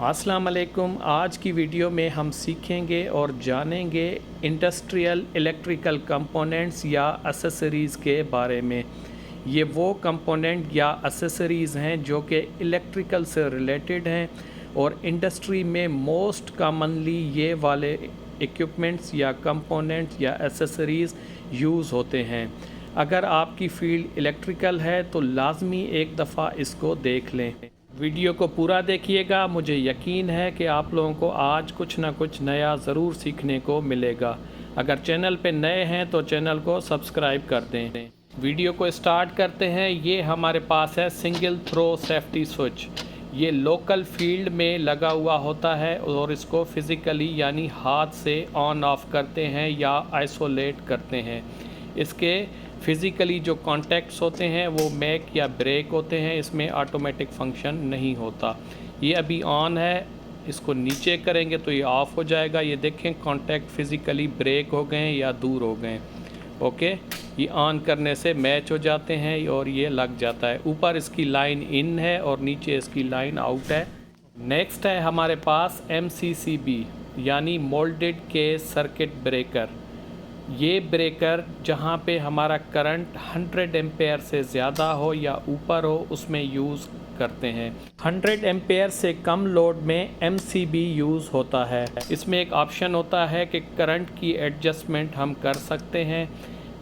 अस्सलाम वालेकुम। आज की वीडियो में हम सीखेंगे और जानेंगे इंडस्ट्रियल इलेक्ट्रिकल कंपोनेंट्स या एसेसरीज़ के बारे में। ये वो कंपोनेंट या एसेसरीज़ हैं जो कि इलेक्ट्रिकल से रिलेटेड हैं और इंडस्ट्री में मोस्ट कॉमनली ये वाले इक्विपमेंट्स या कंपोनेंट्स या एसेसरीज़ यूज़ होते हैं। अगर आपकी फ़ील्ड इलेक्ट्रिकल है तो लाजमी एक दफ़ा इसको देख लें। वीडियो को पूरा देखिएगा, मुझे यकीन है कि आप लोगों को आज कुछ ना कुछ नया ज़रूर सीखने को मिलेगा। अगर चैनल पे नए हैं तो चैनल को सब्सक्राइब कर दें। वीडियो को स्टार्ट करते हैं। ये हमारे पास है सिंगल थ्रो सेफ्टी स्विच। ये लोकल फील्ड में लगा हुआ होता है और इसको फिज़िकली यानी हाथ से ऑन ऑफ करते हैं या आइसोलेट करते हैं। इसके फ़िज़िकली जो कॉन्टैक्ट्स होते हैं वो मैक या ब्रेक होते हैं, इसमें ऑटोमेटिक फंक्शन नहीं होता। ये अभी ऑन है, इसको नीचे करेंगे तो ये ऑफ़ हो जाएगा। ये देखें कॉन्टैक्ट फ़िज़िकली ब्रेक हो गए या दूर हो गए। ओके, ये ऑन करने से मैच हो जाते हैं और ये लग जाता है। ऊपर इसकी लाइन इन है और नीचे इसकी लाइन आउट है। नेक्स्ट है हमारे पास MCCB यानी मोल्डेड केस सर्किट ब्रेकर। ये ब्रेकर जहाँ पे हमारा करंट 100 एम्पेयर से ज़्यादा हो या ऊपर हो उसमें यूज़ करते हैं। 100 एम्पेयर से कम लोड में MCB यूज़ होता है। इसमें एक ऑप्शन होता है कि करंट की एडजस्टमेंट हम कर सकते हैं,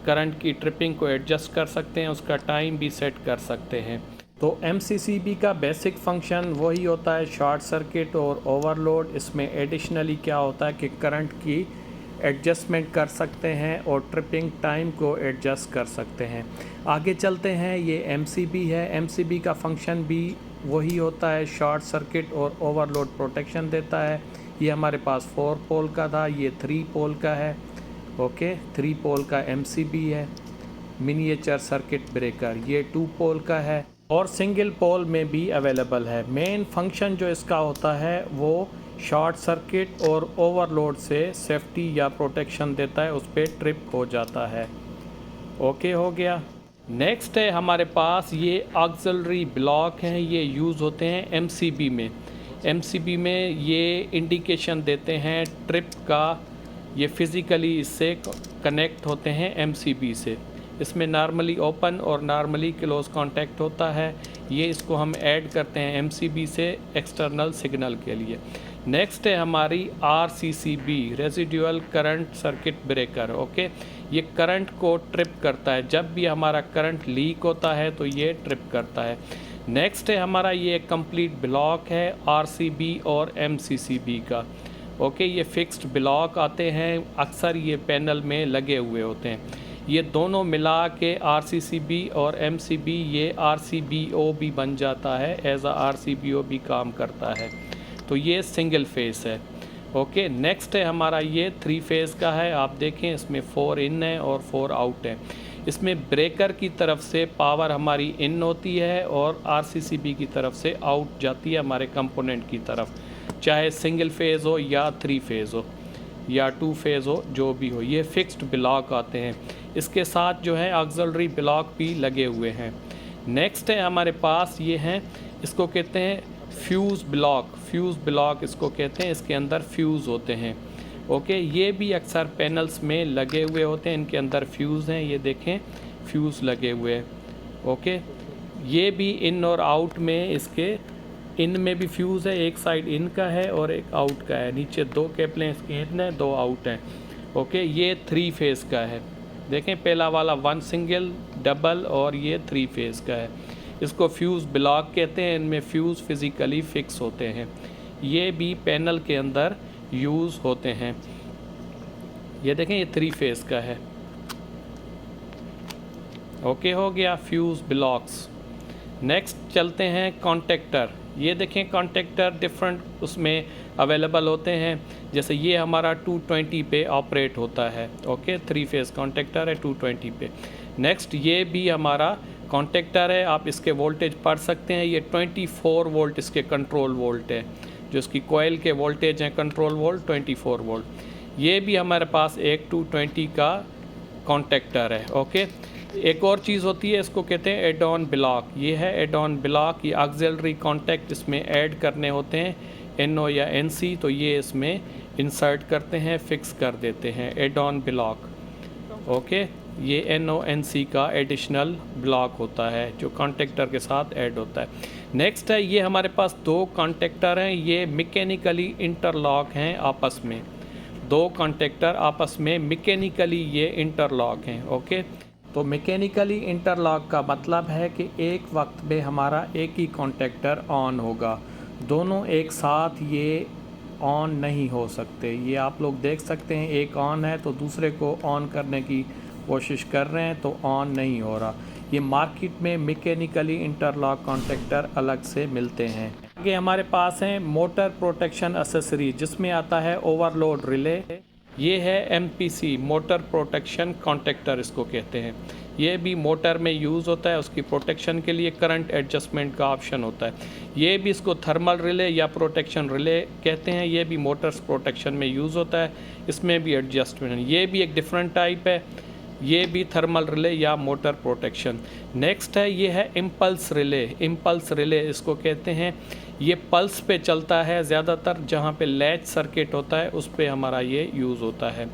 करंट की ट्रिपिंग को एडजस्ट कर सकते हैं, उसका टाइम भी सेट कर सकते हैं। तो MCCB का बेसिक फंक्शन वही होता है, शॉर्ट सर्किट और ओवरलोड। इसमें एडिशनली क्या होता है कि करंट की एडजस्टमेंट कर सकते हैं और ट्रिपिंग टाइम को एडजस्ट कर सकते हैं। आगे चलते हैं। ये MCB है। MCB का फंक्शन भी वही होता है, शॉर्ट सर्किट और ओवरलोड प्रोटेक्शन देता है। ये हमारे पास 4 पोल का था, ये 3 पोल का है। ओके, 3 पोल का MCB है। मिनिएचर सर्किट ब्रेकर ये 2 पोल का है और सिंगल पोल में भी अवेलेबल है। मेन फंक्शन जो इसका होता है वो शॉर्ट सर्किट और ओवरलोड से सेफ्टी या प्रोटेक्शन देता है, उस पर ट्रिप हो जाता है। ओके, हो गया। नेक्स्ट है हमारे पास ये ऑक्सिलरी ब्लॉक हैं। ये यूज़ होते हैं MCB में। MCB में ये इंडिकेशन देते हैं ट्रिप का। ये फिज़िकली इससे कनेक्ट होते हैं MCB से। इसमें नॉर्मली ओपन और नॉर्मली क्लोज कांटेक्ट होता है। ये इसको हम ऐड करते हैं MCB से एक्सटर्नल सिग्नल के लिए। नेक्स्ट है हमारी RCCB residual current circuit breaker. Okay, ये करंट को ट्रिप करता है। जब भी हमारा करंट लीक होता है तो ये ट्रिप करता है। नेक्स्ट है हमारा ये कंप्लीट ब्लॉक है RCB और MCCB का। ओके, ये फिक्स्ड ब्लॉक आते हैं, अक्सर ये पैनल में लगे हुए होते हैं। ये दोनों मिला के RCCB और MCB ये RCBO भी बन जाता है, एज आ RCBO भी काम करता है। तो ये सिंगल फेस है। ओके, नेक्स्ट है हमारा ये 3 फेस का है। आप देखें इसमें 4 इन है और 4 आउट है। इसमें ब्रेकर की तरफ से पावर हमारी इन होती है और RCCB की तरफ से आउट जाती है हमारे कंपोनेंट की तरफ, चाहे सिंगल फेज़ हो या 3 फेज़ हो या 2 फेज़ हो, जो भी हो। ये फिक्स्ड ब्लॉक आते हैं। इसके साथ जो है ऑक्सिलरी ब्लॉक भी लगे हुए हैं। नेक्स्ट है हमारे पास ये हैं, इसको कहते हैं फ्यूज़ ब्लॉक। फ्यूज़ ब्लॉक इसको कहते हैं, इसके अंदर फ्यूज़ होते हैं। ओके, ये भी अक्सर पैनल्स में लगे हुए होते हैं, इनके अंदर फ्यूज़ हैं। ये देखें फ्यूज़ लगे हुए हैं। ओके, ये भी इन और आउट में, इसके इन में भी फ्यूज़ है, एक साइड इन का है और एक आउट का है। नीचे 2 केबलें इसके इन है, 2 आउट हैं। ओके, ये 3 फेज़ का है। देखें पहला वाला 1 सिंगल, डबल और ये 3 फेज़ का है। इसको फ्यूज़ ब्लॉक कहते हैं। इनमें फ्यूज़ फिज़िकली फ़िक्स होते हैं। ये भी पैनल के अंदर यूज़ होते हैं। ये देखें ये 3 फेज़ का है। ओके, हो गया फ्यूज़ ब्लॉक्स। नेक्स्ट चलते हैं कॉन्टेक्टर। ये देखें कॉन्टेक्टर डिफरेंट उसमें अवेलेबल होते हैं। जैसे ये हमारा 220 पे ऑपरेट होता है। ओके, 3 फेज़ कॉन्टेक्टर है 220 पे। नेक्स्ट ये भी हमारा कॉन्टेक्टर है, आप इसके वोल्टेज पढ़ सकते हैं। ये 24 वोल्ट इसके कंट्रोल वोल्ट है, जो इसकी कोयल के वोल्टेज हैं कंट्रोल वोल्ट 24 वोल्ट। ये भी हमारे पास एक 220 का कॉन्टेक्टर है। ओके, एक और चीज़ होती है, इसको कहते हैं एड ऑन ब्लॉक। ये है एड ऑन ब्लॉक। ये ऑक्सिलरी कॉन्टैक्ट इसमें ऐड करने होते हैं NO या NC, तो ये इसमें इंसर्ट करते हैं, फिक्स कर देते हैं एड ऑन ब्लॉक। ओके, ये NONC का एडिशनल ब्लॉक होता है जो कॉन्टेक्टर के साथ ऐड होता है। नेक्स्ट है, ये हमारे पास दो कॉन्टेक्टर हैं, ये मैकेनिकली इंटरलॉक हैं आपस में। दो कॉन्टेक्टर आपस में मैकेनिकली ये इंटरलॉक हैं। ओके, तो मैकेनिकली इंटरलॉक का मतलब है कि एक वक्त में हमारा एक ही कॉन्टेक्टर ऑन होगा, दोनों एक साथ ये ऑन नहीं हो सकते। ये आप लोग देख सकते हैं, एक ऑन है तो दूसरे को ऑन करने की कोशिश कर रहे हैं तो ऑन नहीं हो रहा। ये मार्केट में मैकेनिकली इंटरलॉक कॉन्टेक्टर अलग से मिलते हैं। आगे हमारे पास हैं मोटर प्रोटेक्शन एक्सेसरीज, जिसमें आता है ओवरलोड रिले। ये है MPC, मोटर प्रोटेक्शन कॉन्टेक्टर इसको कहते हैं। ये भी मोटर में यूज़ होता है, उसकी प्रोटेक्शन के लिए करंट एडजस्टमेंट का ऑप्शन होता है। ये भी इसको थर्मल रिले या प्रोटेक्शन रिले कहते हैं। ये भी मोटर्स प्रोटेक्शन में यूज़ होता है, इसमें भी एडजस्टमेंट। ये भी एक डिफरेंट टाइप है, ये भी थर्मल रिले या मोटर प्रोटेक्शन। नेक्स्ट है, ये है इम्पल्स रिले। इम्पल्स रिले इसको कहते हैं। ये पल्स पे चलता है ज़्यादातर, जहाँ पे लैच सर्किट होता है उस पे हमारा ये यूज़ होता है।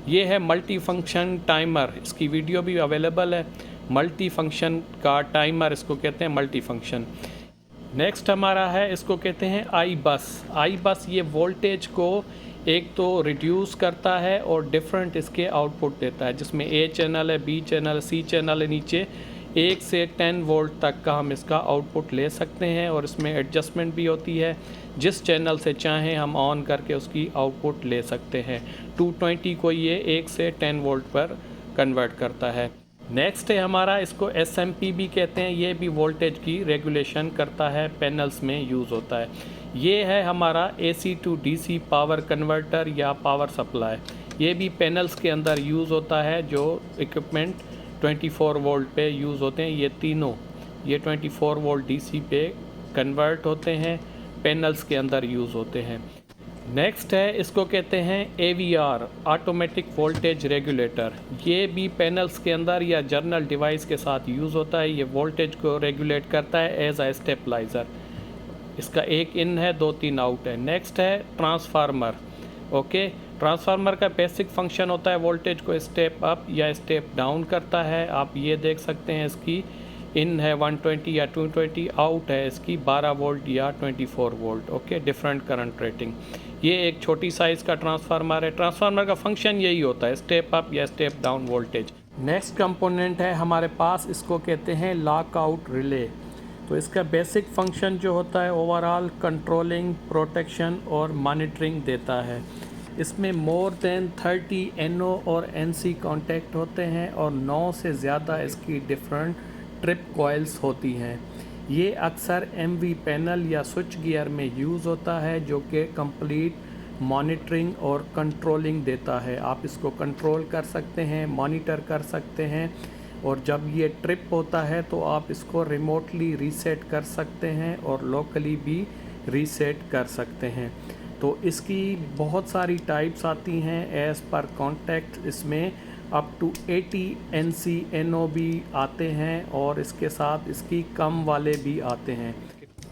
ये है मल्टी फंक्शन टाइमर, इसकी वीडियो भी अवेलेबल है। मल्टी फंक्शन का टाइमर इसको कहते हैं, मल्टी फंक्शन। नेक्स्ट हमारा है, इसको कहते हैं आई बस। आई बस ये वोल्टेज को एक तो रिड्यूस करता है और डिफरेंट इसके आउटपुट देता है, जिसमें A चैनल है, B चैनल, C चैनल है। नीचे 1 से 10 वोल्ट तक का हम इसका आउटपुट ले सकते हैं और इसमें एडजस्टमेंट भी होती है। जिस चैनल से चाहें हम ऑन करके उसकी आउटपुट ले सकते हैं। 220 को ये 1 से 10 वोल्ट पर कन्वर्ट करता है। नेक्स्ट है हमारा, इसको SMP भी कहते हैं। ये भी वोल्टेज की रेगुलेशन करता है, पैनल्स में यूज़ होता है। ये है हमारा AC to DC power converter या पावर सप्लाई। ये भी पैनल्स के अंदर यूज़ होता है, जो इक्विपमेंट 24 वोल्ट पे यूज़ होते हैं। ये तीनों, ये 24 वोल्ट DC पे कन्वर्ट होते हैं, पैनल्स के अंदर यूज़ होते हैं। नेक्स्ट है, इसको कहते हैं AVR, ऑटोमेटिक वोल्टेज रेगुलेटर। ये भी पैनल्स के अंदर या जर्नल डिवाइस के साथ यूज़ होता है। ये वोल्टेज को रेगुलेट करता है एज अ स्टेबलाइज़र। इसका एक इन है, 2-3 आउट है। नेक्स्ट है ट्रांसफार्मर। ओके, ट्रांसफार्मर का बेसिक फंक्शन होता है वोल्टेज को स्टेप अप या स्टेप डाउन करता है। आप ये देख सकते हैं, इसकी इन है 120 या 220, आउट है इसकी 12 वोल्ट या 24 volt. Okay, different current rating. ये एक छोटी साइज़ का ट्रांसफार्मर है। ट्रांसफार्मर का फंक्शन यही होता है, स्टेप अप या step down voltage. Next component है हमारे पास, इसको कहते हैं लॉकआउट रिले। तो इसका बेसिक फंक्शन जो होता है, ओवरऑल कंट्रोलिंग, प्रोटेक्शन और मॉनिटरिंग देता है। इसमें मोर देन 30 NO और NC कॉन्टैक्ट होते हैं और 9 से ज़्यादा इसकी डिफरेंट ट्रिप कॉइल्स होती हैं। ये अक्सर MV पैनल या स्विच गियर में यूज़ होता है, जो कि कंप्लीट मॉनिटरिंग और कंट्रोलिंग देता है। आप इसको कंट्रोल कर सकते हैं, मॉनिटर कर सकते हैं, और जब ये ट्रिप होता है तो आप इसको रिमोटली रीसेट कर सकते हैं और लोकली भी रीसेट कर सकते हैं। तो इसकी बहुत सारी टाइप्स आती हैं एज़ पर कॉन्टैक्ट। इसमें अप टू 80 NC NO भी आते हैं और इसके साथ इसकी कम वाले भी आते हैं।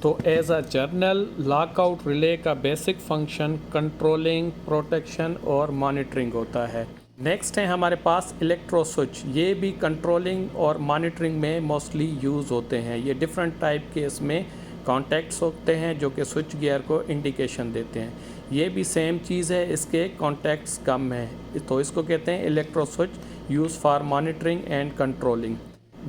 तो as a general, lockout relay का बेसिक फंक्शन कंट्रोलिंग, प्रोटेक्शन और मॉनिटरिंग होता है। नेक्स्ट है हमारे पास इलेक्ट्रो स्विच। ये भी कंट्रोलिंग और मॉनिटरिंग में मोस्टली यूज़ होते हैं। ये डिफरेंट टाइप के इसमें कॉन्टैक्ट्स होते हैं जो कि स्विच गियर को इंडिकेशन देते हैं। ये भी सेम चीज़ है, इसके कॉन्टैक्ट्स कम हैं, तो इसको कहते हैं electro switch, use for monitoring and controlling.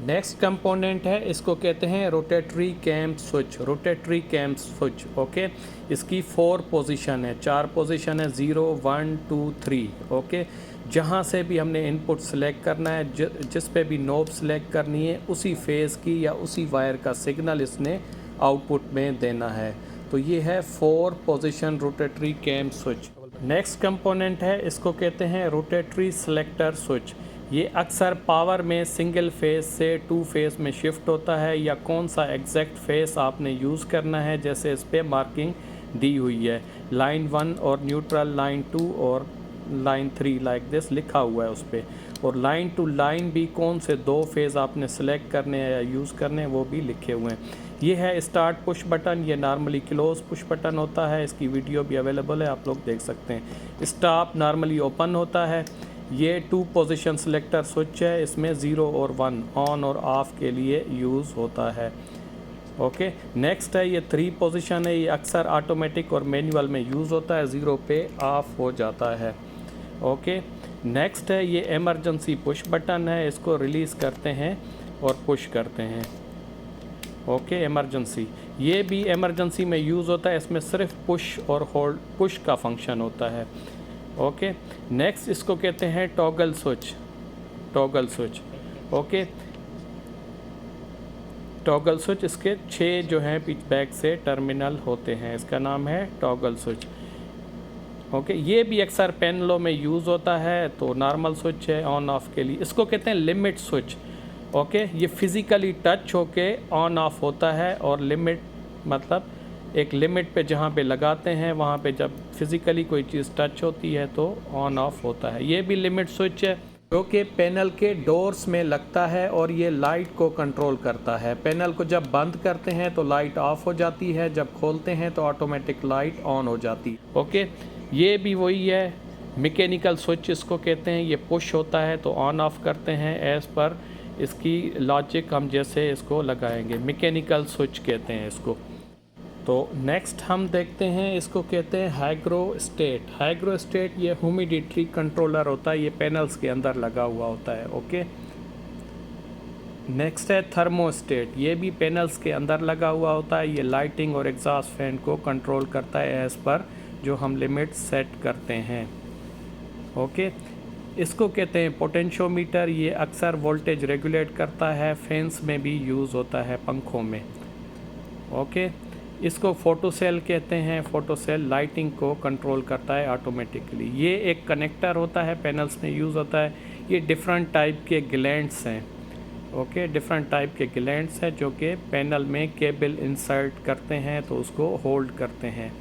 Next component है, इसको कहते हैं rotary cam switch. Rotary cam switch, okay, इसकी 4 पोजीशन है, 4 पोजीशन है, 0, 1, 2, 3। ओके, जहाँ से भी हमने इनपुट सेलेक्ट करना है, जिस पे भी नोब सेलेक्ट करनी है, उसी फेज़ की या उसी वायर का सिग्नल इसने आउटपुट में देना है। तो ये है 4 position rotary cam switch. Next component है, इसको कहते हैं रोटेटरी सेलेक्टर स्विच। ये अक्सर पावर में सिंगल फेज़ से 2 फेज़ में शिफ्ट होता है, या कौन सा एग्जैक्ट फेज़ आपने यूज़ करना है, जैसे इस पर मार्किंग दी हुई है, लाइन 1 और न्यूट्रल, लाइन 2 और लाइन 3 लाइक दिस लिखा हुआ है उस पर, और लाइन टू लाइन भी कौन से 2 फेज़ आपने सेलेक्ट करने हैं या यूज़ करने हैं वो भी लिखे हुए हैं। ये है स्टार्ट पुश बटन, ये नॉर्मली क्लोज पुश बटन होता है, इसकी वीडियो भी अवेलेबल है, आप लोग देख सकते हैं। स्टॉप नॉर्मली ओपन होता है। ये 2 पोजीशन सिलेक्टर स्विच है, इसमें 0 और 1 ऑन और ऑफ के लिए यूज़ होता है। ओके, नेक्स्ट है ये 3 पोजीशन है, ये अक्सर ऑटोमेटिक और मैनुअल में यूज़ होता है, 0 पे ऑफ हो जाता है। ओके, नेक्स्ट है ये इमरजेंसी पुश बटन है, इसको रिलीज़ करते हैं और पुश करते हैं। ओके, इमरजेंसी, ये भी इमरजेंसी में यूज़ होता है, इसमें सिर्फ पुश और होल्ड, पुश का फंक्शन होता है। ओके, नेक्स्ट इसको कहते हैं toggle switch, toggle switch. Okay, toggle switch, इसके 6 जो हैं बैक से टर्मिनल होते हैं, इसका नाम है टॉगल स्विच। ओके, ये भी अक्सर पैनलों में यूज़ होता है, तो नॉर्मल स्विच है ऑन ऑफ के लिए। इसको कहते हैं लिमिट स्विच। ओके, ये फिज़िकली टच होके ऑन ऑफ होता है, और लिमिट मतलब एक लिमिट पे जहाँ पे लगाते हैं वहाँ पे जब फिज़िकली कोई चीज़ टच होती है तो ऑन ऑफ होता है। ये भी लिमिट स्विच है जो कि पैनल के डोर्स में लगता है और ये लाइट को कंट्रोल करता है। पैनल को जब बंद करते हैं तो लाइट ऑफ हो जाती है, जब खोलते हैं तो ऑटोमेटिक लाइट ऑन हो जाती है। ओके, ये भी वही है, मैकेनिकल स्विच इसको कहते हैं। ये पुश होता है तो ऑन ऑफ करते हैं, एज़ पर इसकी लॉजिक हम जैसे इसको लगाएंगे, मैकेनिकल स्विच कहते हैं इसको। तो नेक्स्ट हम देखते हैं, इसको कहते हैं हाइग्रोस्टेट। हाइग्रोस्टेट ये ह्यूमिडिटी कंट्रोलर होता है, ये पैनल्स के अंदर लगा हुआ होता है। ओके, नेक्स्ट है थर्मोस्टेट, ये भी पैनल्स के अंदर लगा हुआ होता है, ये लाइटिंग और एग्जॉस्ट फैन को कंट्रोल करता है एज़ पर जो हम लिमिट सेट करते हैं। ओके, इसको कहते हैं पोटेंशियोमीटर, ये अक्सर वोल्टेज रेगुलेट करता है, फैंस में भी यूज़ होता है, पंखों में। ओके, इसको फोटो सेल कहते हैं, फोटो सेल लाइटिंग को कंट्रोल करता है ऑटोमेटिकली। ये एक कनेक्टर होता है, पैनल्स में यूज़ होता है। ये डिफरेंट टाइप के ग्लैंड्स हैं। ओके, डिफरेंट टाइप के ग्लैंड्स हैं जो कि पैनल में केबल इंसर्ट करते हैं तो उसको होल्ड करते हैं।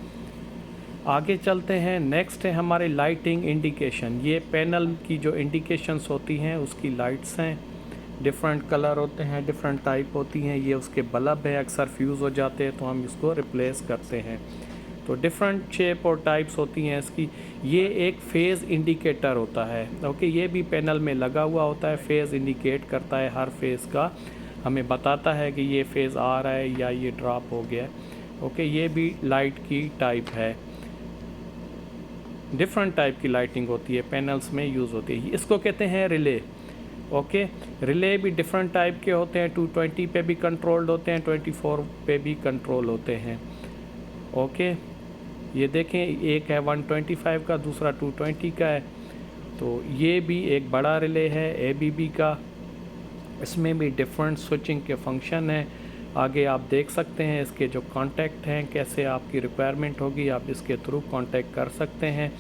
आगे चलते हैं, नेक्स्ट है हमारे लाइटिंग इंडिकेशन। ये पैनल की जो इंडिकेशंस होती हैं उसकी लाइट्स हैं, डिफरेंट कलर होते हैं, डिफरेंट टाइप होती हैं। ये उसके बल्ब है, अक्सर फ्यूज़ हो जाते हैं तो हम इसको रिप्लेस करते हैं। तो डिफरेंट शेप और टाइप्स होती हैं इसकी। ये एक फेज़ इंडिकेटर होता है। ओके, ये भी पैनल में लगा हुआ होता है, फेज़ इंडिकेट करता है, हर फेज़ का हमें बताता है कि ये फेज़ आ रहा है या ये ड्रॉप हो गया। ओके, ये भी लाइट की टाइप है, डिफरेंट टाइप की लाइटिंग होती है, पैनल्स में यूज़ होती है। इसको कहते हैं रिले। ओके, रिले भी डिफरेंट टाइप के होते हैं, 220 पे भी कंट्रोल्ड होते हैं, 24 पे भी कंट्रोल होते हैं। ओके, ये देखें, एक है 125 का, दूसरा 220 का है। तो ये भी एक बड़ा रिले है ABB का, इसमें भी डिफरेंट स्विचिंग के फंक्शन हैं। आगे आप देख सकते हैं इसके जो कांटेक्ट हैं, कैसे आपकी रिक्वायरमेंट होगी आप इसके थ्रू कांटेक्ट कर सकते हैं।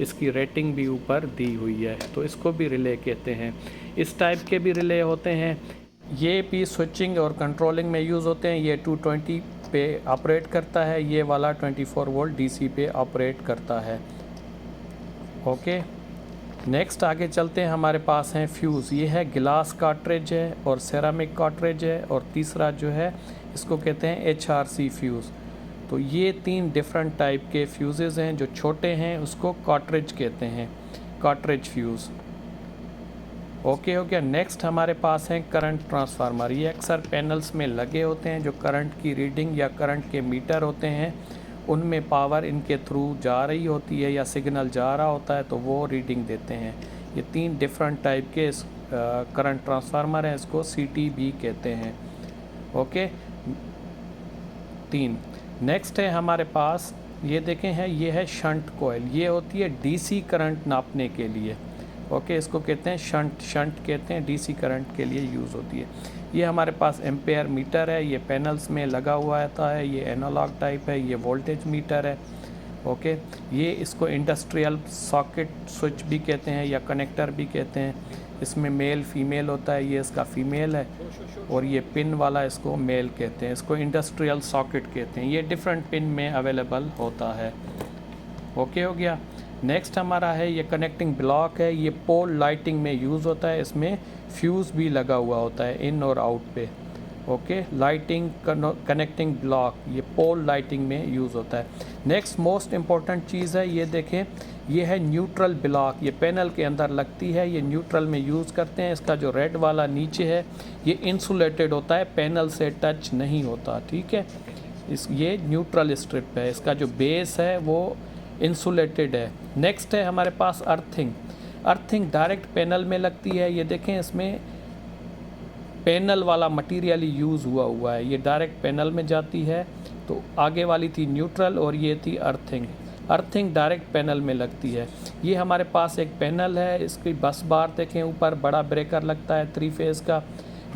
इसकी रेटिंग भी ऊपर दी हुई है, तो इसको भी रिले कहते हैं। इस टाइप के भी रिले होते हैं, ये भी स्विचिंग और कंट्रोलिंग में यूज़ होते हैं। ये 220 पे ऑपरेट करता है, ये वाला 24 वोल्ट DC पे ऑपरेट करता है। ओके, नेक्स्ट आगे चलते हैं, हमारे पास हैं फ्यूज़। ये है गिलास कार्ट्रिज है और सेरामिक कार्ट्रिज है, और तीसरा जो है इसको कहते हैं HRC फ्यूज़। तो ये 3 डिफरेंट टाइप के फ्यूज़ेज़ हैं। जो छोटे हैं उसको कार्ट्रिज कहते हैं, कार्ट्रिज फ्यूज़। ओके हो गया। नेक्स्ट हमारे पास हैं करंट ट्रांसफार्मर। ये अक्सर पैनल्स में लगे होते हैं, जो करंट की रीडिंग या करंट के मीटर होते हैं उनमें पावर इनके थ्रू जा रही होती है या सिग्नल जा रहा होता है तो वो रीडिंग देते हैं। ये 3 डिफरेंट टाइप के करंट ट्रांसफार्मर हैं, इसको CT भी कहते हैं। ओके, 3। नेक्स्ट है हमारे पास, ये देखें है, ये है शंट कोयल। ये होती है DC करंट नापने के लिए। ओके, इसको कहते हैं शंट कहते हैं, DC करंट के लिए यूज़ होती है। ये हमारे पास एम्पेयर मीटर है, ये पैनल्स में लगा हुआ रहता है, ये एनालॉग टाइप है, ये वोल्टेज मीटर है। ओके, ये इसको इंडस्ट्रियल सॉकेट स्विच भी कहते हैं या कनेक्टर भी कहते हैं। इसमें मेल फीमेल होता है, ये इसका फीमेल है, और ये पिन वाला इसको मेल कहते हैं। इसको इंडस्ट्रियल सॉकेट कहते हैं। ये डिफरेंट पिन में अवेलेबल होता है। ओके हो गया। नेक्स्ट हमारा है ये कनेक्टिंग ब्लॉक है, ये पोल लाइटिंग में यूज़ होता है, इसमें फ्यूज़ भी लगा हुआ होता है इन और आउट पे। ओके, लाइटिंग कनेक्टिंग ब्लॉक ये पोल लाइटिंग में यूज़ होता है। नेक्स्ट मोस्ट इम्पॉर्टेंट चीज़ है, ये देखें, ये है न्यूट्रल ब्लॉक, ये पैनल के अंदर लगती है, ये न्यूट्रल में यूज़ करते हैं। इसका जो रेड वाला नीचे है ये इंसुलेटेड होता है, पैनल से टच नहीं होता, ठीक है। ये न्यूट्रल स्ट्रिप है, इसका जो बेस है वो इंसुलेटेड है। नेक्स्ट है हमारे पास अर्थिंग। अर्थिंग डायरेक्ट पैनल में लगती है, ये देखें इसमें पैनल वाला मटेरियल यूज़ हुआ है, ये डायरेक्ट पैनल में जाती है। तो आगे वाली थी न्यूट्रल और ये थी अर्थिंग। अर्थिंग डायरेक्ट पैनल में लगती है। ये हमारे पास एक पैनल है, इसकी बस बार देखें, ऊपर बड़ा ब्रेकर लगता है 3 फेज़ का,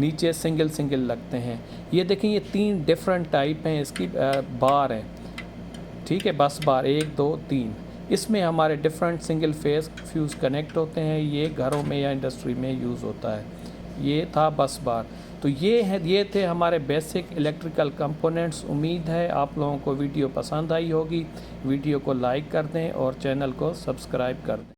नीचे सिंगल लगते हैं। ये देखें, ये 3 डिफरेंट टाइप हैं इसकी बार हैं, ठीक है, बस बार 1 2 3। इसमें हमारे different single phase fuse connect होते हैं, ये घरों में या इंडस्ट्री में यूज़ होता है। ये था बस बार। तो ये थे हमारे बेसिक इलेक्ट्रिकल कंपोनेंट्स। उम्मीद है आप लोगों को वीडियो पसंद आई होगी। वीडियो को लाइक कर दें और चैनल को सब्सक्राइब कर दें।